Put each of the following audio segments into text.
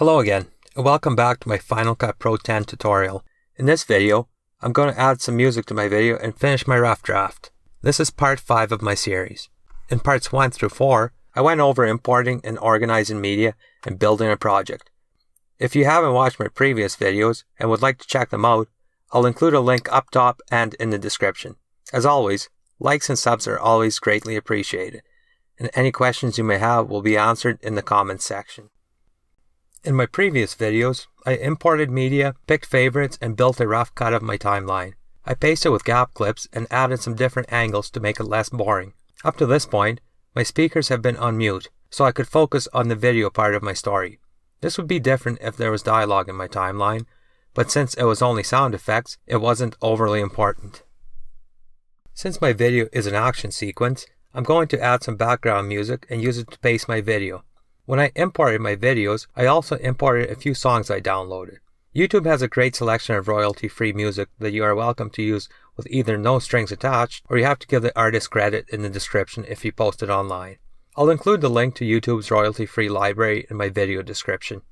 Hello again, and welcome back to my Final Cut Pro 10 tutorial. In this video, I'm going to add some music to my video and finish my rough draft. This is part 5 of my series. In parts 1 through 4, I went over importing and organizing media and building a project. If you haven't watched my previous videos and would like to check them out, I'll include a link up top and in the description. As always, likes and subs are always greatly appreciated, and any questions you may have will be answered in the comments section. In my previous videos, I imported media, picked favorites, and built a rough cut of my timeline. I pasted with gap clips and added some different angles to make it less boring. Up to this point, my speakers have been on mute, so I could focus on the video part of my story. This would be different if there was dialogue in my timeline, but since it was only sound effects, it wasn't overly important. Since my video is an action sequence, I'm going to add some background music and use it to pace my video. When I imported my videos, I also imported a few songs I downloaded. YouTube has a great selection of royalty-free music that you are welcome to use with either no strings attached, or you have to give the artist credit in the description if you post it online. I'll include the link to YouTube's royalty-free library in my video description.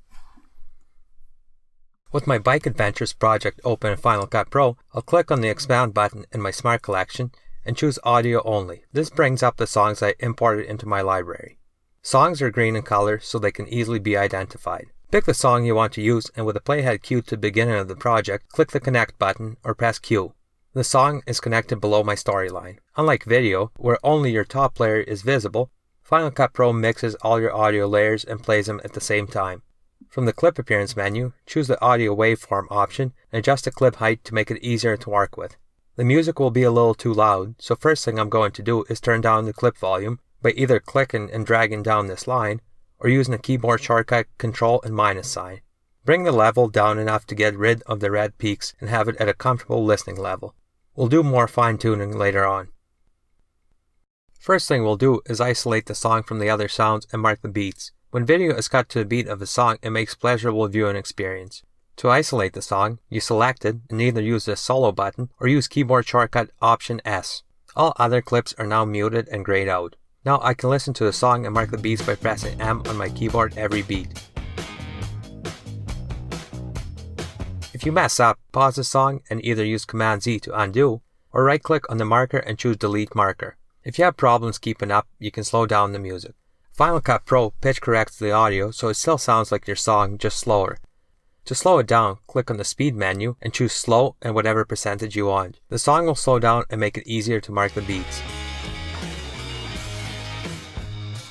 With my Bike Adventures project open in Final Cut Pro, I'll click on the Expand button in my Smart Collection and choose Audio Only. This brings up the songs I imported into my library. Songs are green in color so they can easily be identified. Pick the song you want to use, and with the playhead queued to the beginning of the project, click the Connect button or press Q. The song is connected below my storyline. Unlike video, where only your top layer is visible, Final Cut Pro mixes all your audio layers and plays them at the same time. From the Clip Appearance menu, choose the Audio Waveform option and adjust the clip height to make it easier to work with. The music will be a little too loud, so first thing I'm going to do is turn down the clip volume by either clicking and dragging down this line, or using a keyboard shortcut Ctrl and minus sign. Bring the level down enough to get rid of the red peaks and have it at a comfortable listening level. We'll do more fine-tuning later on. First thing we'll do is isolate the song from the other sounds and mark the beats. When video is cut to the beat of a song, it makes pleasurable viewing experience. To isolate the song, you select it and either use the solo button or use keyboard shortcut Option S. All other clips are now muted and grayed out. Now I can listen to the song and mark the beats by pressing M on my keyboard every beat. If you mess up, pause the song and either use Command Z to undo, or right click on the marker and choose Delete Marker. If you have problems keeping up, you can slow down the music. Final Cut Pro pitch corrects the audio so it still sounds like your song, just slower. To slow it down, click on the Speed menu and choose Slow and whatever percentage you want. The song will slow down and make it easier to mark the beats.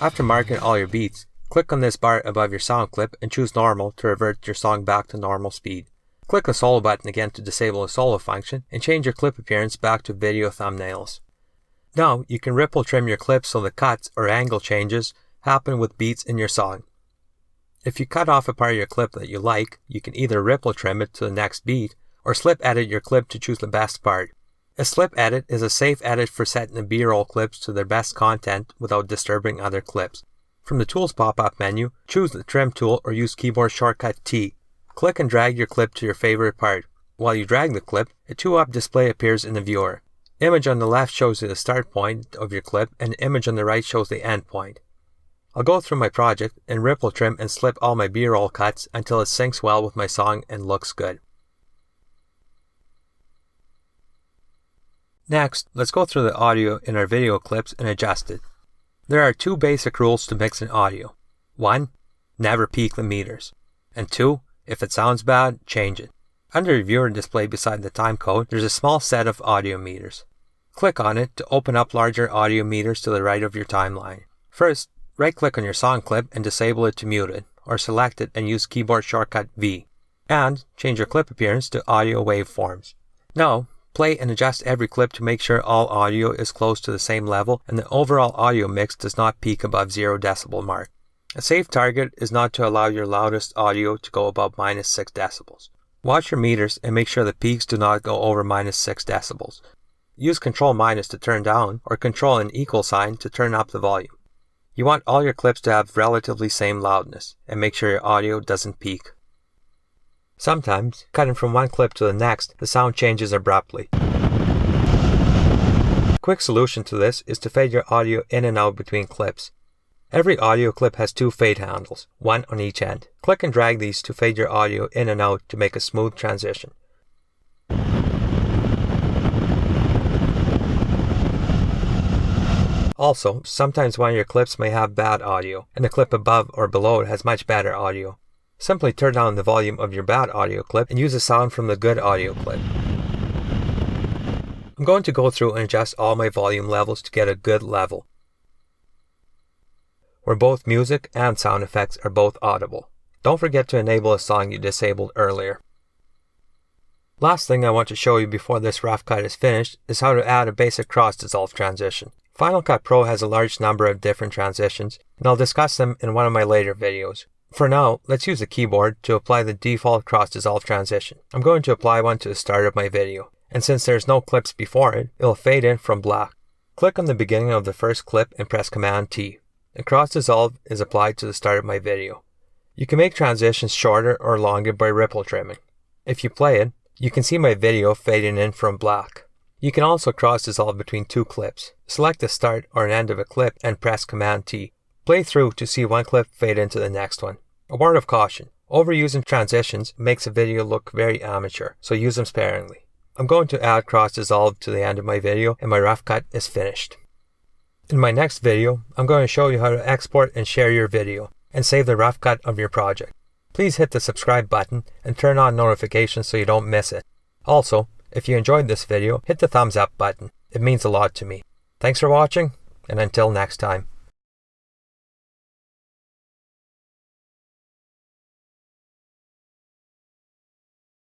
After marking all your beats, click on this bar above your sound clip and choose Normal to revert your song back to normal speed. Click the solo button again to disable the solo function and change your clip appearance back to video thumbnails. Now you can ripple trim your clips so the cuts or angle changes happen with beats in your song. If you cut off a part of your clip that you like, you can either ripple trim it to the next beat or slip edit your clip to choose the best part. A slip edit is a safe edit for setting the B-roll clips to their best content without disturbing other clips. From the Tools pop-up menu, choose the Trim tool or use keyboard shortcut T. Click and drag your clip to your favorite part. While you drag the clip, a 2-up display appears in the viewer. Image on the left shows you the start point of your clip and the image on the right shows the end point. I'll go through my project and ripple trim and slip all my B-roll cuts until it syncs well with my song and looks good. Next, let's go through the audio in our video clips and adjust it. There are 2 basic rules to mixing audio. 1. Never peak the meters. And 2. If it sounds bad, change it. Under the viewer display beside the timecode, there's a small set of audio meters. Click on it to open up larger audio meters to the right of your timeline. First, right-click on your song clip and disable it to muted, or select it and use keyboard shortcut V. And change your clip appearance to audio waveforms. Now, play and adjust every clip to make sure all audio is close to the same level and the overall audio mix does not peak above 0 decibel mark. A safe target is not to allow your loudest audio to go above -6 decibels. Watch your meters and make sure the peaks do not go over -6 decibels. Use Ctrl- to turn down or Ctrl and equal sign to turn up the volume. You want all your clips to have relatively same loudness and make sure your audio doesn't peak. Sometimes, cutting from one clip to the next, the sound changes abruptly. A quick solution to this is to fade your audio in and out between clips. Every audio clip has 2 fade handles, one on each end. Click and drag these to fade your audio in and out to make a smooth transition. Also, sometimes one of your clips may have bad audio, and the clip above or below it has much better audio. Simply turn down the volume of your bad audio clip and use the sound from the good audio clip. I'm going to go through and adjust all my volume levels to get a good level, where both music and sound effects are both audible. Don't forget to enable a song you disabled earlier. Last thing I want to show you before this rough cut is finished is how to add a basic cross dissolve transition. Final Cut Pro has a large number of different transitions, and I'll discuss them in one of my later videos. For now, let's use the keyboard to apply the default cross dissolve transition. I'm going to apply one to the start of my video, and since there's no clips before it, it'll fade in from black. Click on the beginning of the first clip and press Command T. The cross dissolve is applied to the start of my video. You can make transitions shorter or longer by ripple trimming. If you play it, you can see my video fading in from black. You can also cross dissolve between 2 clips. Select the start or an end of a clip and press Command T. Play through to see one clip fade into the next one. A word of caution: overusing transitions makes a video look very amateur, so use them sparingly. I'm going to add cross dissolve to the end of my video and my rough cut is finished. In my next video, I'm going to show you how to export and share your video and save the rough cut of your project. Please hit the subscribe button and turn on notifications so you don't miss it. Also, if you enjoyed this video, hit the thumbs up button. It means a lot to me. Thanks for watching, and until next time.